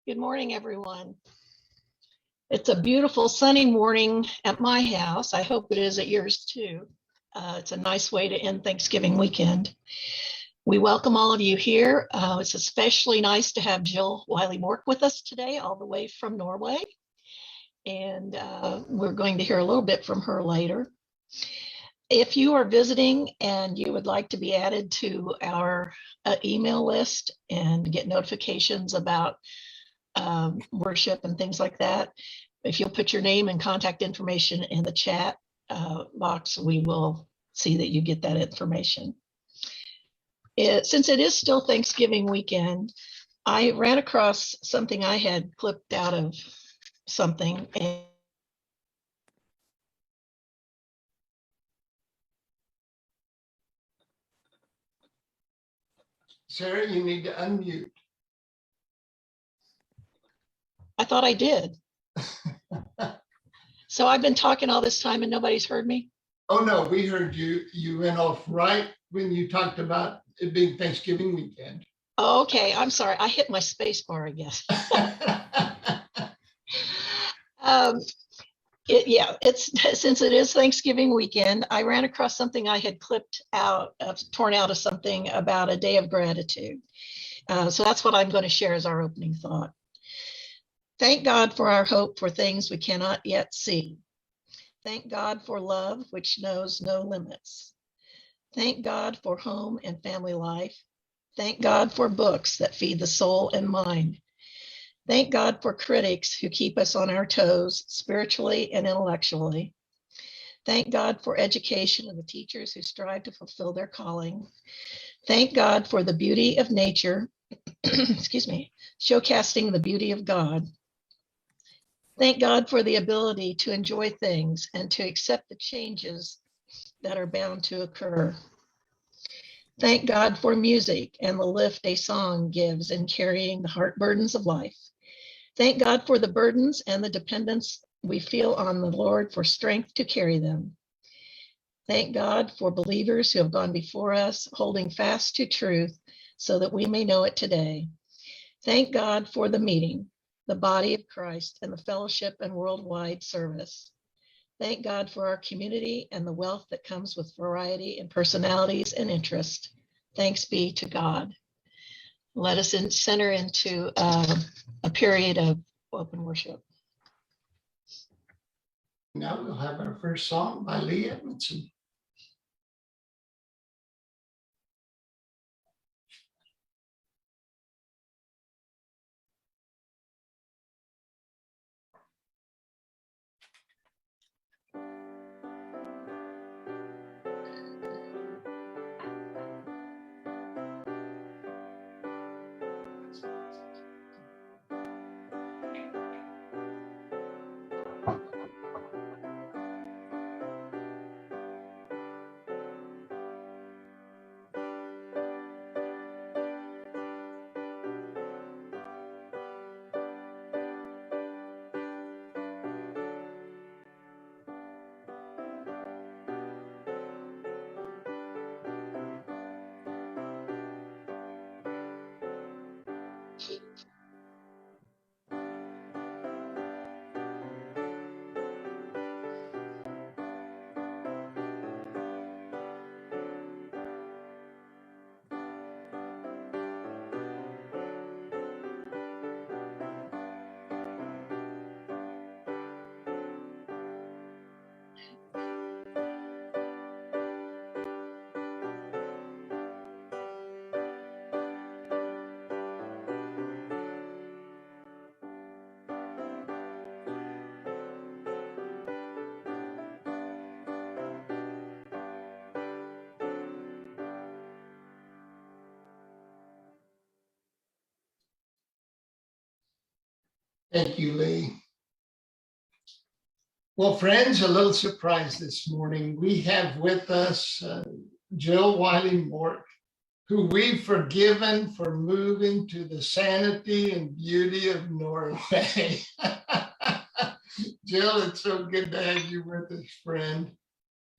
Good morning, everyone. It's a beautiful sunny morning at my house. I hope it is at yours too. It's a nice way to end Thanksgiving weekend. We welcome all of you here. It's especially nice to have Jill Wiley-Mork with us today, all the way from Norway. And we're going to hear a little bit from her later. If you are visiting and you would like to be added to our email list and get notifications about worship and things like that, if you'll put your name and contact information in the chat box, we will see that you get that information. Since it is still Thanksgiving weekend, I ran across something I had clipped out of something. And Sarah, you need to unmute. I thought I did. So I've been talking all this time and nobody's heard me? Oh, no, we heard you. You went off right when you talked about it being Thanksgiving weekend. Oh, okay, I'm sorry. I hit my space bar, I guess. Since it is Thanksgiving weekend, I ran across something I had torn out of something about a day of gratitude. So that's what I'm going to share as our opening thought. Thank God for our hope for things we cannot yet see. Thank God for love, which knows no limits. Thank God for home and family life. Thank God for books that feed the soul and mind. Thank God for critics who keep us on our toes spiritually and intellectually. Thank God for education and the teachers who strive to fulfill their calling. Thank God for the beauty of nature, excuse me, showcasing the beauty of God. Thank God for the ability to enjoy things and to accept the changes that are bound to occur. Thank God for music and the lift a song gives in carrying the heart burdens of life. Thank God for the burdens and the dependence we feel on the Lord for strength to carry them. Thank God for believers who have gone before us, holding fast to truth so that we may know it today. Thank God for the meeting, the body of Christ, and the fellowship and worldwide service. Thank God for our community and the wealth that comes with variety in personalities and interest. Thanks be to God. Let us center into a period of open worship. Now we'll have our first song by Lee Edmondson. Thank you, Lee. Well, friends, a little surprise this morning. We have with us Jill Wiley-Mork, who we've forgiven for moving to the sanity and beauty of Norway. Jill, it's so good to have you with us, friend.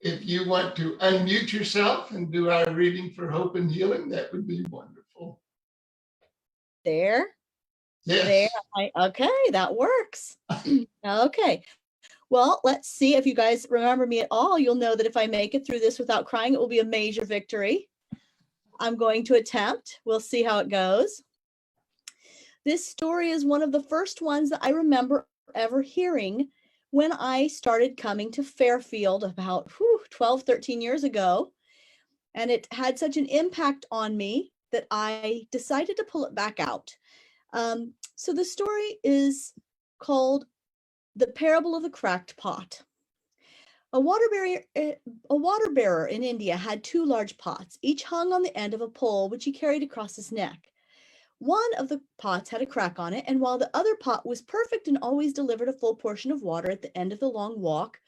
If you want to unmute yourself and do our reading for hope and healing, that would be wonderful. There. Yes. Okay, that works. Okay. Well, let's see if you guys remember me at all. You'll know that if I make it through this without crying, it will be a major victory. I'm going to attempt. We'll see how it goes. This story is one of the first ones that I remember ever hearing when I started coming to Fairfield about 12, 13 years ago. And it had such an impact on me that I decided to pull it back out. So the story is called The Parable of the Cracked Pot. A water bearer in India had 2 large pots, each hung on the end of a pole, which he carried across his neck. One of the pots had a crack on it, and while the other pot was perfect and always delivered a full portion of water at the end of the long walk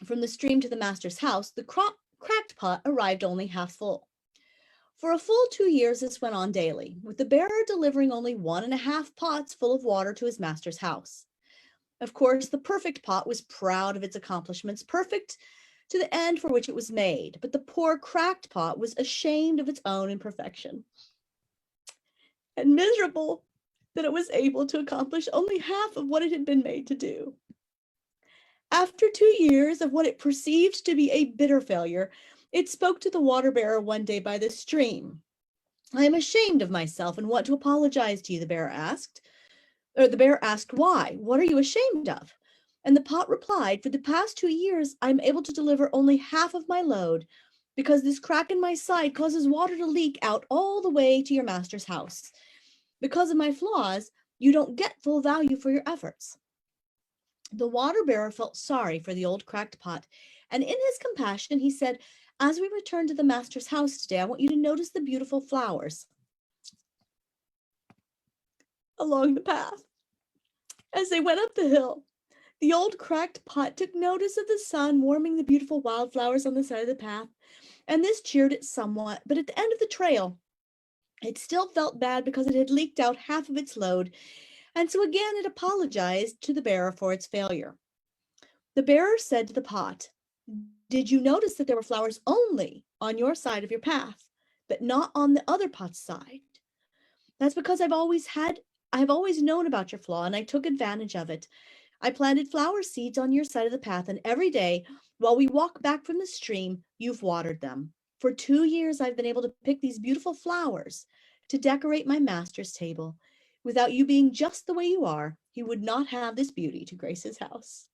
from the stream to the master's house, the cracked pot arrived only half full. For a full 2 years, this went on daily, with the bearer delivering only 1.5 pots full of water to his master's house. Of course, the perfect pot was proud of its accomplishments, perfect to the end for which it was made, but the poor cracked pot was ashamed of its own imperfection and miserable that it was able to accomplish only half of what it had been made to do. After 2 years of what it perceived to be a bitter failure, it spoke to the water bearer one day by the stream. "I am ashamed of myself and want to apologize to you," the bearer asked. The bear asked, "Why? What are you ashamed of?" And the pot replied, "For the past 2 years, I'm able to deliver only half of my load because this crack in my side causes water to leak out all the way to your master's house. Because of my flaws, you don't get full value for your efforts." The water bearer felt sorry for the old cracked pot, and in his compassion, he said, "As we return to the master's house today, I want you to notice the beautiful flowers along the path." As they went up the hill, the old cracked pot took notice of the sun warming the beautiful wildflowers on the side of the path, and this cheered it somewhat. But at the end of the trail, it still felt bad because it had leaked out half of its load, and so again it apologized to the bearer for its failure. The bearer said to the pot, "Did you notice that there were flowers only on your side of your path, but not on the other pot's side? That's because I've always known about your flaw, and I took advantage of it. I planted flower seeds on your side of the path, and every day while we walk back from the stream, you've watered them. For 2 years, I've been able to pick these beautiful flowers to decorate my master's table. Without you being just the way you are, he would not have this beauty to grace his house."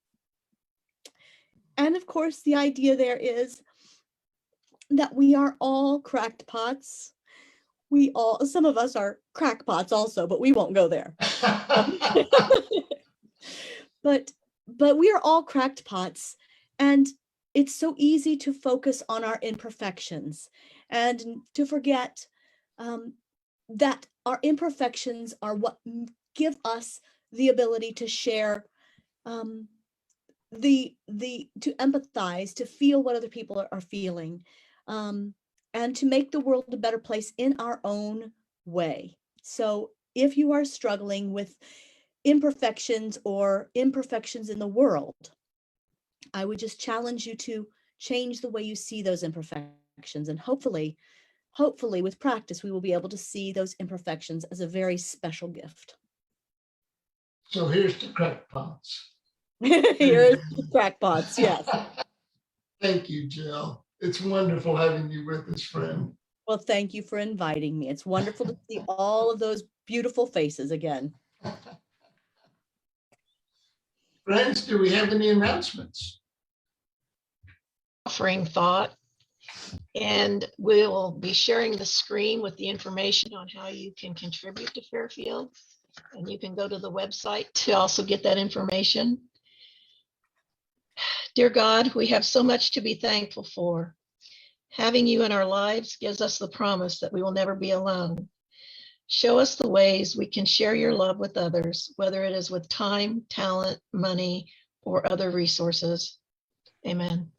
And of course, the idea there is that we are all cracked pots. Some of us are crackpots also, but we won't go there. But we are all cracked pots, and it's so easy to focus on our imperfections and to forget that our imperfections are what give us the ability to share, to empathize, to feel what other people are feeling, and to make the world a better place in our own way. So if you are struggling with imperfections or imperfections in the world, I would just challenge you to change the way you see those imperfections. And hopefully with practice, we will be able to see those imperfections as a very special gift. So here's the crackpots. Here's the crackpots, yes. Thank you, Jill. It's wonderful having you with us, friend. Well, thank you for inviting me. It's wonderful to see all of those beautiful faces again. Friends, do we have any announcements? Offering thought, and we'll be sharing the screen with the information on how you can contribute to Fairfield, and you can go to the website to also get that information. Dear God, we have so much to be thankful for. Having you in our lives gives us the promise that we will never be alone. Show us the ways we can share your love with others, whether it is with time, talent, money, or other resources. Amen.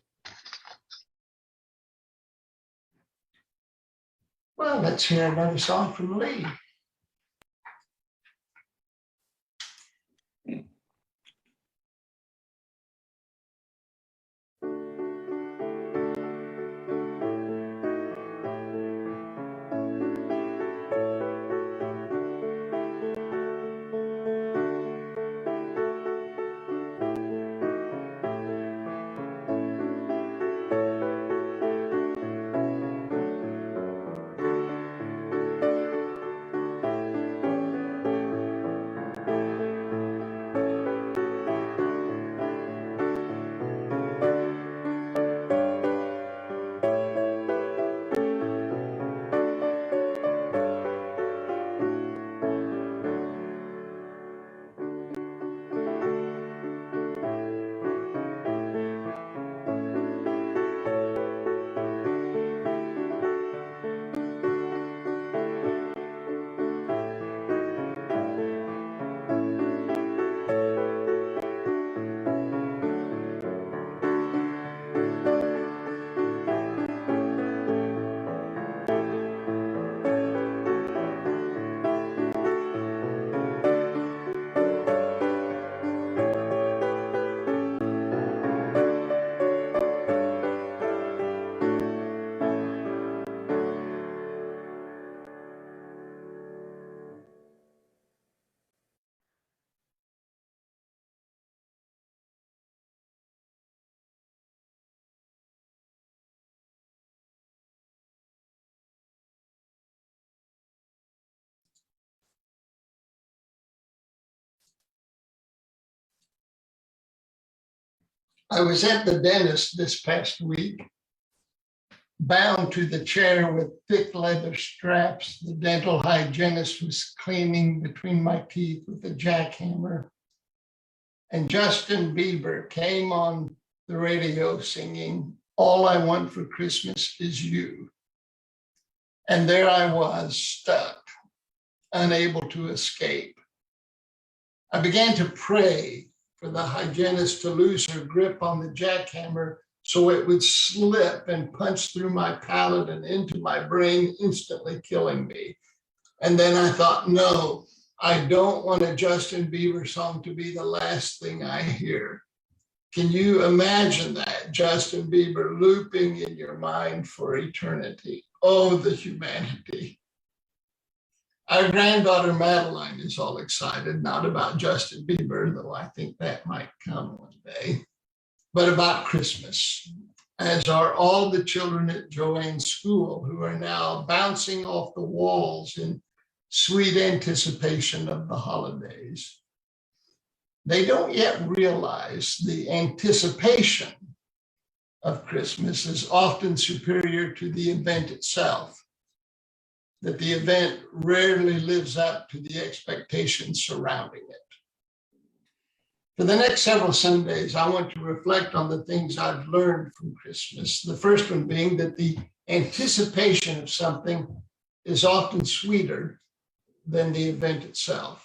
Well, let's hear another song from Lee. I was at the dentist this past week, bound to the chair with thick leather straps. The dental hygienist was cleaning between my teeth with a jackhammer. And Justin Bieber came on the radio singing, "All I Want for Christmas Is You." And there I was, stuck, unable to escape. I began to pray for the hygienist to lose her grip on the jackhammer so it would slip and punch through my palate and into my brain, instantly killing me. And then I thought, no, I don't want a Justin Bieber song to be the last thing I hear. Can you imagine that, Justin Bieber looping in your mind for eternity? Oh, the humanity. Our granddaughter Madeline is all excited, not about Justin Bieber, though I think that might come one day, but about Christmas, as are all the children at Joanne's school who are now bouncing off the walls in sweet anticipation of the holidays. They don't yet realize the anticipation of Christmas is often superior to the event itself, that the event rarely lives up to the expectations surrounding it. For the next several Sundays, I want to reflect on the things I've learned from Christmas. The first one being that the anticipation of something is often sweeter than the event itself.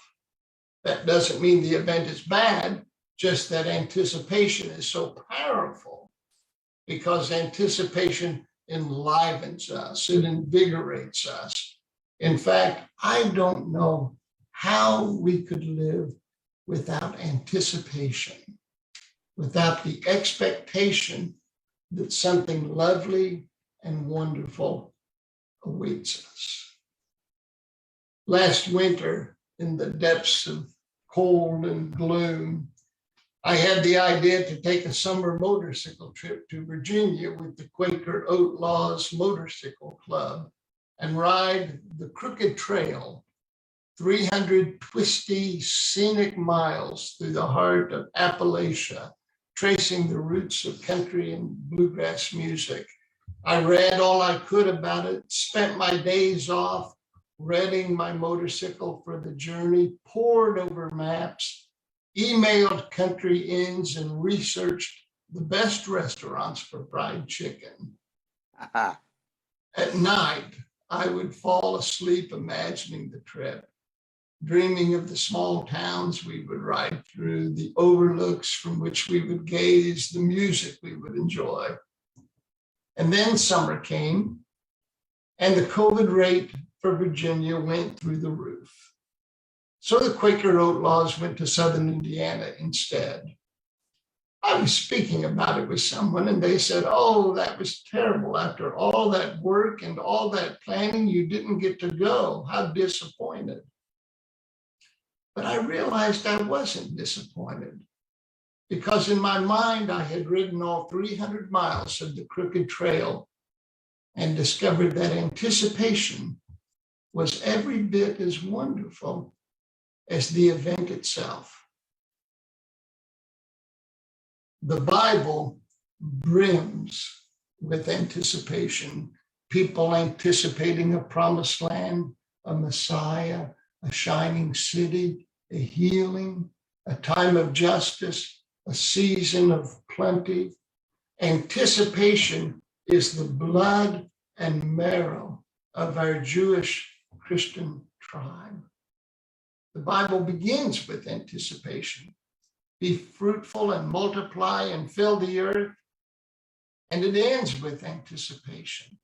That doesn't mean the event is bad, just that anticipation is so powerful because anticipation enlivens us, it invigorates us. In fact, I don't know how we could live without anticipation, without the expectation that something lovely and wonderful awaits us. Last winter, in the depths of cold and gloom, I had the idea to take a summer motorcycle trip to Virginia with the Quaker Outlaws Motorcycle Club and ride the Crooked Trail, 300 twisty, scenic miles through the heart of Appalachia, tracing the roots of country and bluegrass music. I read all I could about it, spent my days off renting my motorcycle for the journey, pored over maps, emailed country inns, and researched the best restaurants for fried chicken. At night, I would fall asleep imagining the trip, dreaming of the small towns we would ride through, the overlooks from which we would gaze, the music we would enjoy. And then summer came, and the COVID rate for Virginia went through the roof. So the Quaker Outlaws went to Southern Indiana instead. I was speaking about it with someone and they said, "Oh, that was terrible. After all that work and all that planning, you didn't get to go. How disappointed." But I realized I wasn't disappointed because in my mind, I had ridden all 300 miles of the Crooked Trail and discovered that anticipation was every bit as wonderful as the event itself. The Bible brims with anticipation, people anticipating a promised land, a Messiah, a shining city, a healing, a time of justice, a season of plenty. Anticipation is the blood and marrow of our Jewish Christian tribe. The Bible begins with anticipation. Be fruitful and multiply and fill the earth. And it ends with anticipation.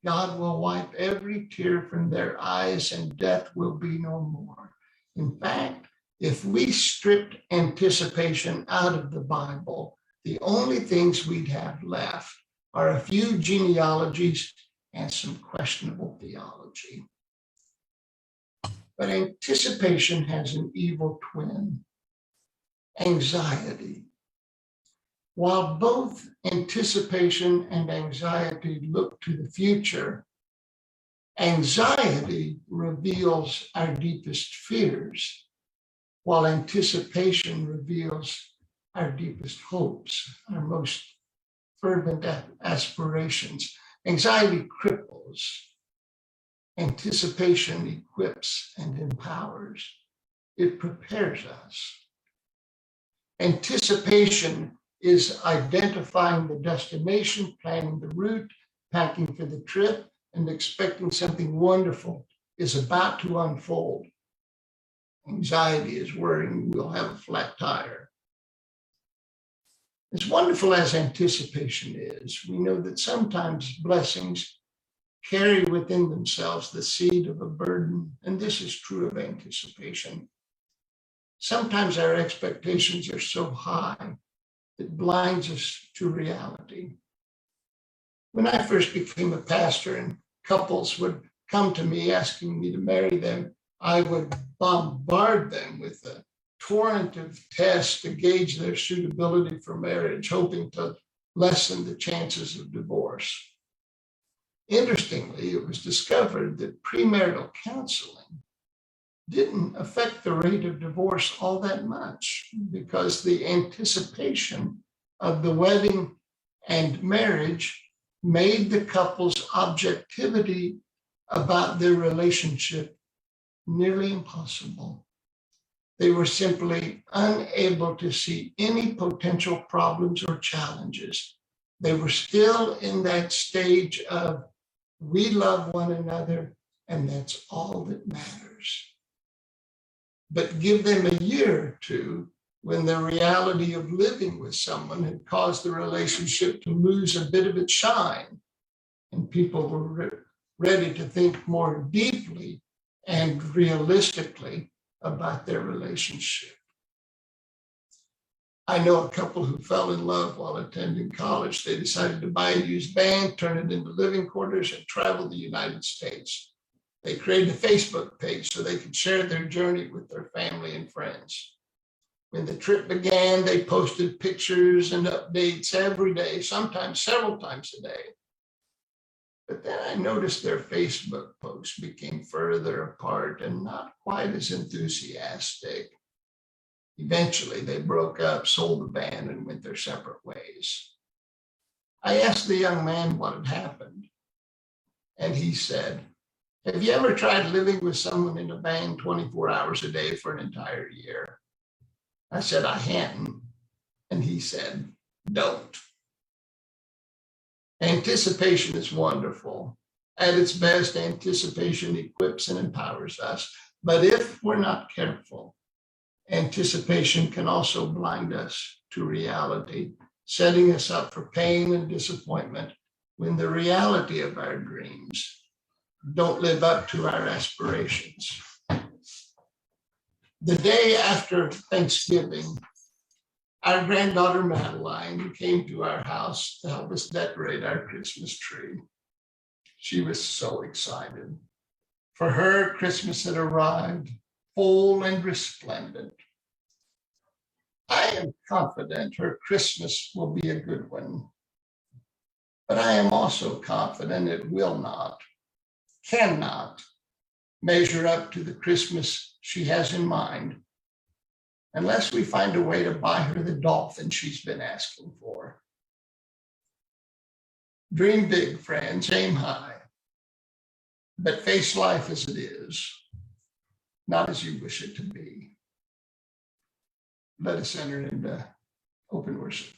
God will wipe every tear from their eyes and death will be no more. In fact, if we stripped anticipation out of the Bible, the only things we'd have left are a few genealogies and some questionable theology. But anticipation has an evil twin, anxiety. While both anticipation and anxiety look to the future, anxiety reveals our deepest fears, while anticipation reveals our deepest hopes, our most fervent aspirations. Anxiety cripples. Anticipation equips and empowers. It prepares us. Anticipation is identifying the destination, planning the route, packing for the trip, and expecting something wonderful is about to unfold. Anxiety is worrying we'll have a flat tire. As wonderful as anticipation is, we know that sometimes blessings carry within themselves the seed of a burden, and this is true of anticipation. Sometimes our expectations are so high it blinds us to reality. When I first became a pastor and couples would come to me asking me to marry them, I would bombard them with a torrent of tests to gauge their suitability for marriage, hoping to lessen the chances of divorce. Interestingly, it was discovered that premarital counseling didn't affect the rate of divorce all that much because the anticipation of the wedding and marriage made the couple's objectivity about their relationship nearly impossible. They were simply unable to see any potential problems or challenges. They were still in that stage of we love one another and that's all that matters. But give them a year or two when the reality of living with someone had caused the relationship to lose a bit of its shine, and people were ready to think more deeply and realistically about their relationship. I know a couple who fell in love while attending college. They decided to buy a used van, turn it into living quarters, and travel the United States. They created a Facebook page so they could share their journey with their family and friends. When the trip began, they posted pictures and updates every day, sometimes several times a day. But then I noticed their Facebook posts became further apart and not quite as enthusiastic. Eventually, they broke up, sold the van, and went their separate ways. I asked the young man what had happened, and he said, "Have you ever tried living with someone in a van 24 hours a day for an entire year?" I said, "I hadn't," and he said, "Don't." Anticipation is wonderful. At its best, anticipation equips and empowers us. But if we're not careful, anticipation can also blind us to reality, setting us up for pain and disappointment when the reality of our dreams don't live up to our aspirations. The day after Thanksgiving, our granddaughter Madeline came to our house to help us decorate our Christmas tree. She was so excited. For her, Christmas had arrived, full and resplendent. I am confident her Christmas will be a good one, but I am also confident it will not, cannot measure up to the Christmas she has in mind, unless we find a way to buy her the dolphin she's been asking for. Dream big, friends, aim high, but face life as it is, not as you wish it to be. Let us enter into open worship.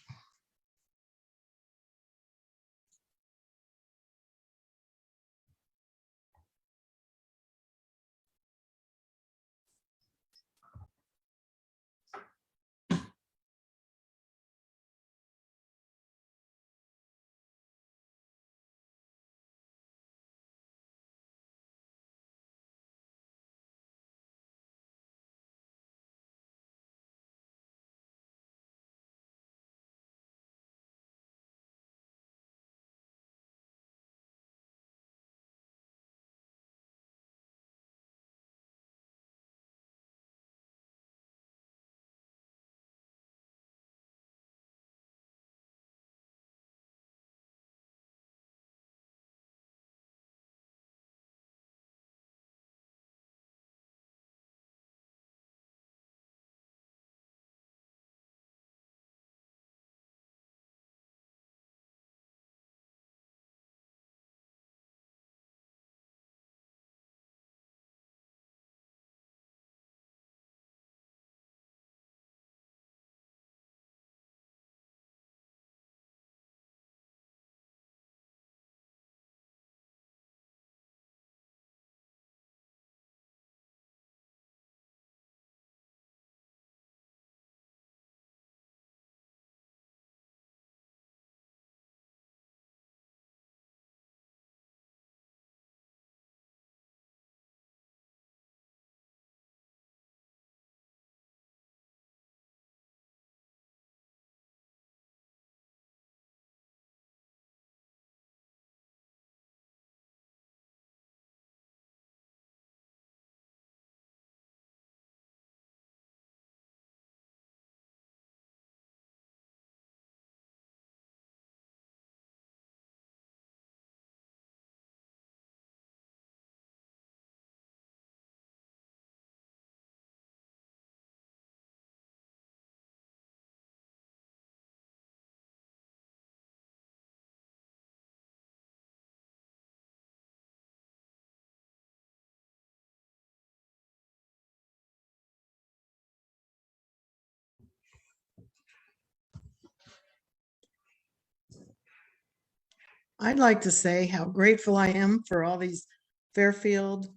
I'd like to say how grateful I am for all these Fairfield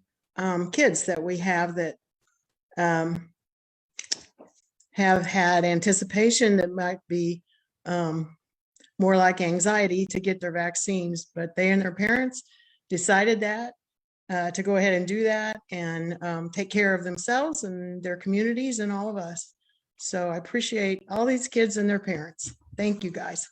kids that we have that have had anticipation that might be more like anxiety to get their vaccines, but they and their parents decided that to go ahead and do that and take care of themselves and their communities and all of us. So I appreciate all these kids and their parents. Thank you, guys.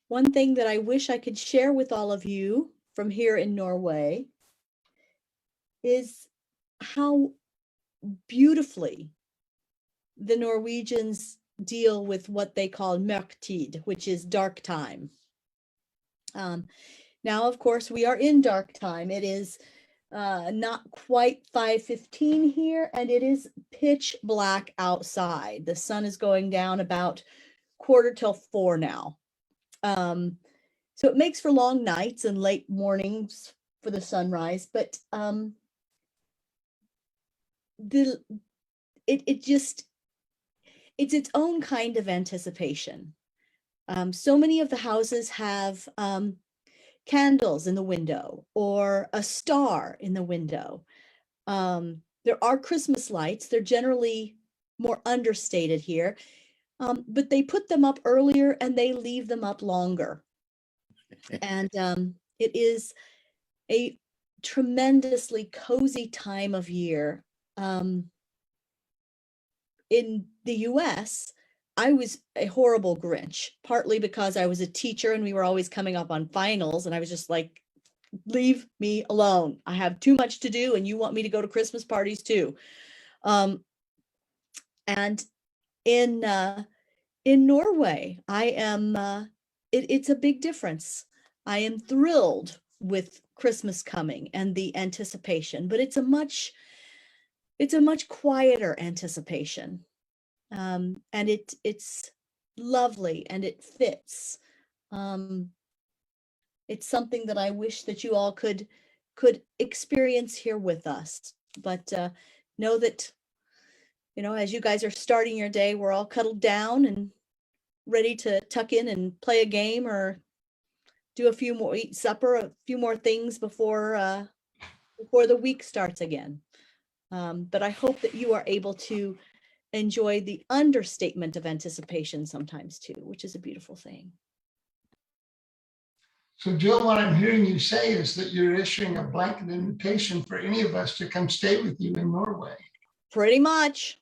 One thing that I wish I could share with all of you from here in Norway is how beautifully the Norwegians deal with what they call mørktid, which is dark time. Now, of course, we are in dark time. It is not quite 5:15 here, and it is pitch black outside. The sun is going down about 3:45 now. So it makes for long nights and late mornings for the sunrise, but it's its own kind of anticipation. So many of the houses have candles in the window or a star in the window. There are Christmas lights. They're generally more understated here, but they put them up earlier and they leave them up longer. And it is a tremendously cozy time of year. In the US, I was a horrible Grinch, partly because I was a teacher and we were always coming up on finals. And I was just like, leave me alone. I have too much to do and you want me to go to Christmas parties too. And in Norway, I am, it's a big difference. I am thrilled with Christmas coming and the anticipation, but it's a much quieter anticipation. And it's lovely and it fits. It's something that I wish that you all could experience here with us. But know that, as you guys are starting your day, we're all cuddled down and ready to tuck in and play a game or do eat supper, a few more things before the week starts again. But I hope that you are able to enjoy the understatement of anticipation sometimes too, which is a beautiful thing. So Jill, what I'm hearing you say is that you're issuing a blanket invitation for any of us to come stay with you in Norway. Pretty much.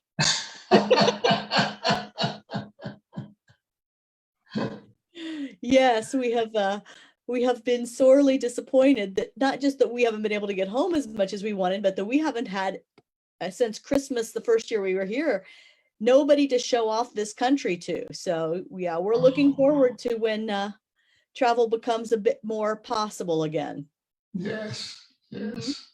Yes, we have been sorely disappointed that not just that we haven't been able to get home as much as we wanted, but that we haven't had since Christmas, the first year we were here, nobody to show off this country to. So yeah, we're looking forward to when travel becomes a bit more possible again. Yes, yes.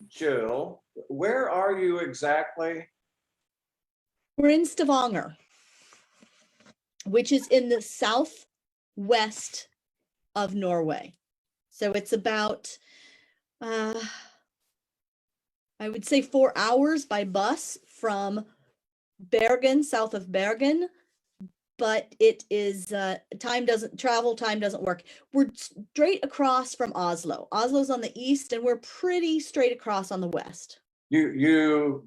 Jill, where are you exactly? We're in Stavanger, which is in the southwest of Norway. So it's about, I would say 4 hours by bus from Bergen, south of Bergen, but it is, time doesn't work. We're straight across from Oslo. Oslo's on the east and we're pretty straight across on the west. You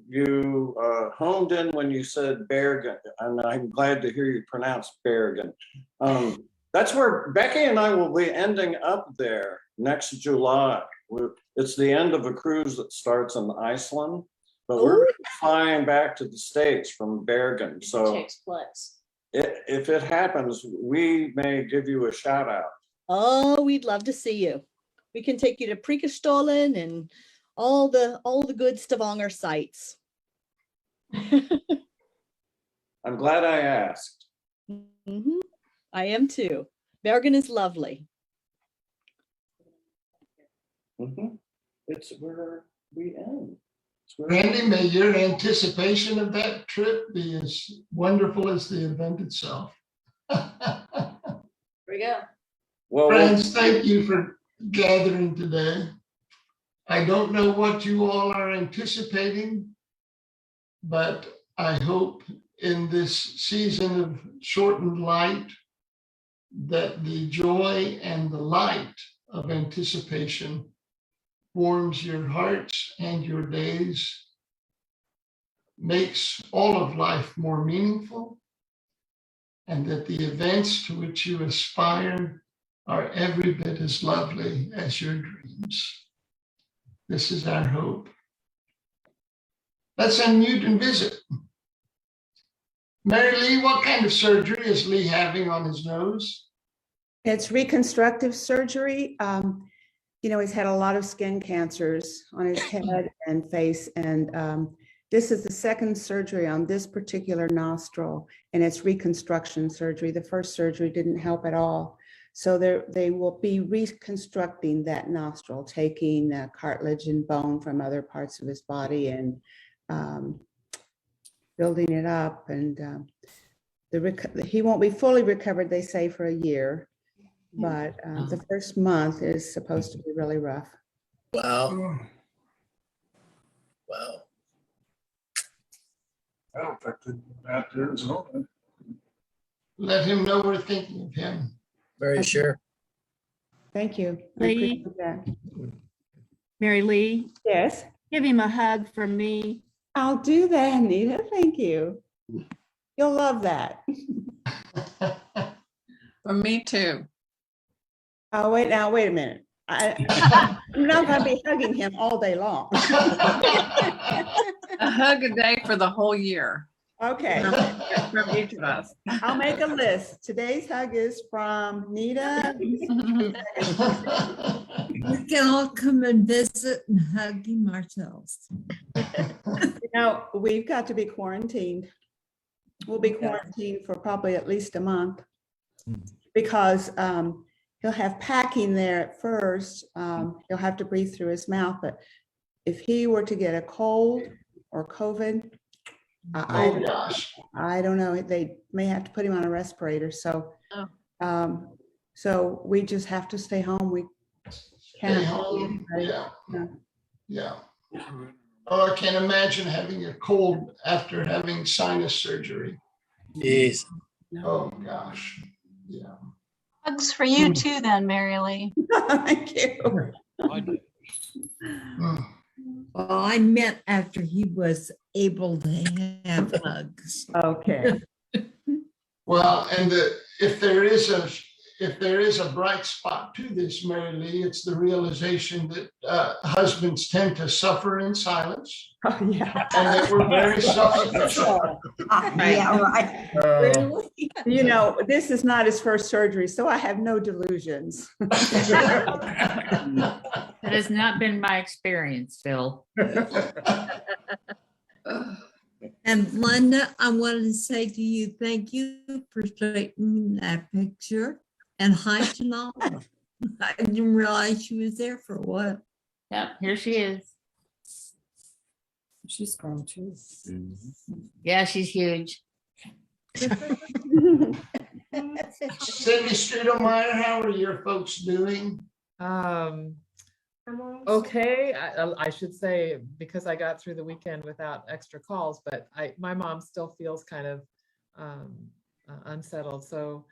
honed in when you said Bergen, and I'm glad to hear you pronounce Bergen. That's where Becky and I will be ending up there next July. It's the end of a cruise that starts in Iceland, but we're flying back to the States from Bergen. So Takes place. if it happens, we may give you a shout out. Oh, we'd love to see you. We can take you to Preikestolen and all the good Stavanger sites. I'm glad I asked. Mhm. I am too. Bergen is lovely. It's where we end. It's where Randy, may your anticipation of that trip be as wonderful as the event itself. Here we go. Well, Friends, thank you for gathering today. I don't know what you all are anticipating, but I hope in this season of shortened light that the joy and the light of anticipation warms your hearts and your days, makes all of life more meaningful, and that the events to which you aspire are every bit as lovely as your dreams. This is our hope. Let's unmute and visit. Mary Lee, what kind of surgery is Lee having on his nose? It's reconstructive surgery. He's had a lot of skin cancers on his head and face, and this is the second surgery on this particular nostril, and it's reconstruction surgery. The first surgery didn't help at all. So they will be reconstructing that nostril, taking cartilage and bone from other parts of his body and building it up. And he won't be fully recovered, they say, for a year. But the first month is supposed to be really rough. Wow. Wow. I don't think that Arizona. Let him know we're thinking of him. Very sure. Thank you. I Lee? appreciate that. Mary Lee, Yes, give him a hug from me. I'll do that, Anita. Thank you. You'll love that. For me too. Oh, wait a minute. I'm not going to be hugging him all day long. A hug a day for the whole year Okay, from each of us. I'll make a list. Today's hug is from Nita. We can all come and visit and hug him ourselves. We've got to be quarantined. We'll be quarantined for probably at least a month because he'll have packing there at first. He'll have to breathe through his mouth, but if he were to get a cold or COVID, Oh, gosh. I don't know. They may have to put him on a respirator. So, so we just have to stay home. We can't. Stay home. Yeah. Yeah. Yeah. Oh, I can't imagine having a cold after having sinus surgery. Jeez. Oh, gosh. Yeah. Hugs for you too then, Mary Lee. Thank you. Mm. Well, I meant after he was able to have hugs. Okay. Well, and if there is a bright spot to this, Mary Lee, it's the realization that husbands tend to suffer in silence, Oh, yeah. and that we're very self-sufficient. Yeah, right. This is not his first surgery, so I have no delusions. That has not been my experience, Phil. And Linda, I wanted to say to you, thank you for straightening that picture. And hi to Nala. I didn't realize she was there for a while. Yep, here she is. She's grown too. Yeah, she's huge. Cindy Strudelmeyer, how are your folks doing? Okay, I should say, because I got through the weekend without extra calls, but my mom still feels kind of unsettled. So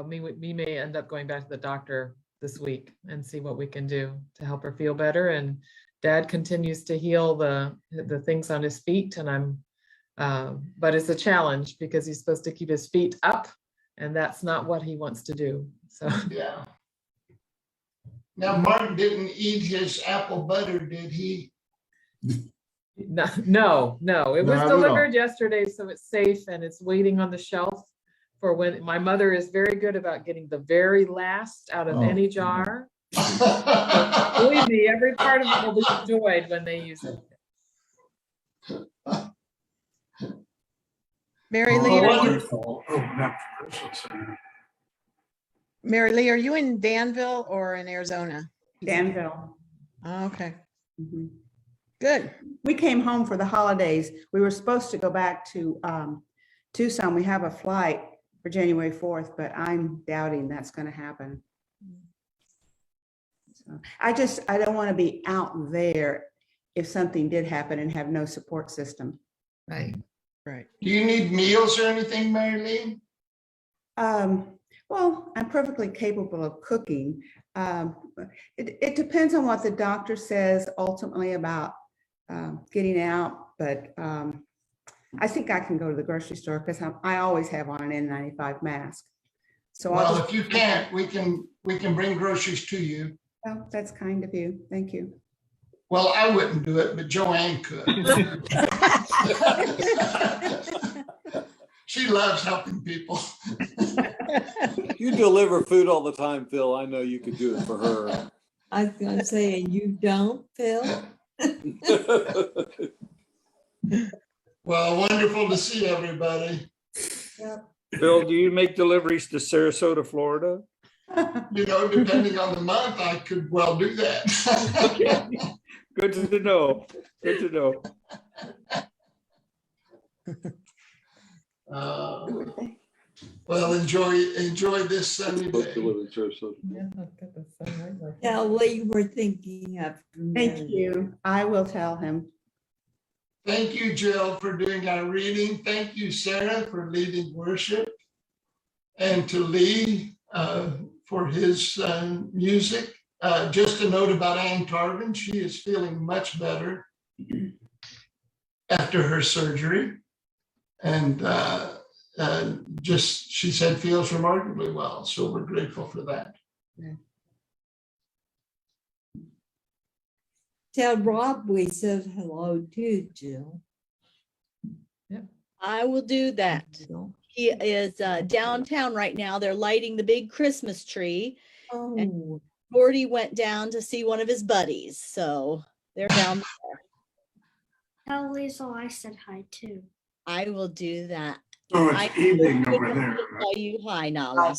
we may end up going back to the doctor this week and see what we can do to help her feel better. And Dad continues to heal the things on his feet, and but it's a challenge because he's supposed to keep his feet up, and that's not what he wants to do. So Yeah. Now, Mark didn't eat his apple butter, did he? no, it was delivered yesterday, so it's safe and it's waiting on the shelf for when my mother is very good about getting the very last out of any jar. So believe me, every part of it will be enjoyed when they use it. Mary Lee, wonderful. Mary Lee, are you in Danville or in Arizona? Danville. Oh, okay, Mhm. good. We came home for the holidays. We were supposed to go back to Tucson. We have a flight for January 4th, but I'm doubting that's going to happen. So I don't want to be out there if something did happen and have no support system. Right. Right. Do you need meals or anything, Mary Lee? Well, I'm perfectly capable of cooking. It depends on what the doctor says ultimately about getting out, but I think I can go to the grocery store because I always have on an N95 mask. So Well, if you can't, we can bring groceries to you. Well, that's kind of you. Thank you. Well, I wouldn't do it, but Joanne could. She loves helping people. You deliver food all the time, Phil. I know you could do it for her. I was gonna say, and you don't, Phil? Well, wonderful to see everybody. Phil, do you make deliveries to Sarasota, Florida? You know, depending on the month, I could well do that. Good to know. Good to know. Well, enjoy this sunny day. Tell what you were thinking of. Thank you. I will tell him. Thank you, Jill, for doing our reading. Thank you, Sarah, for leading worship. And to Lee for his music. Just a note about Ann Tarvin. She is feeling much better after her surgery. And she said, feels remarkably well. So we're grateful for that. Yeah. Tell Rob we said hello too, Jill. I will do that. He is downtown right now. They're lighting the big Christmas tree. Oh, Gordy went down to see one of his buddies, so they're down there. Tell Liesl I said hi too. I will do that. So it's evening over there. Tell you hi, Nala.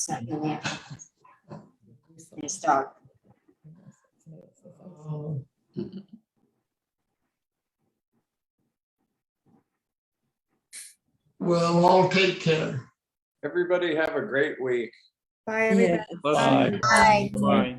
Well, all take care. Everybody have a great week. Bye, everybody. Bye. Bye. Bye.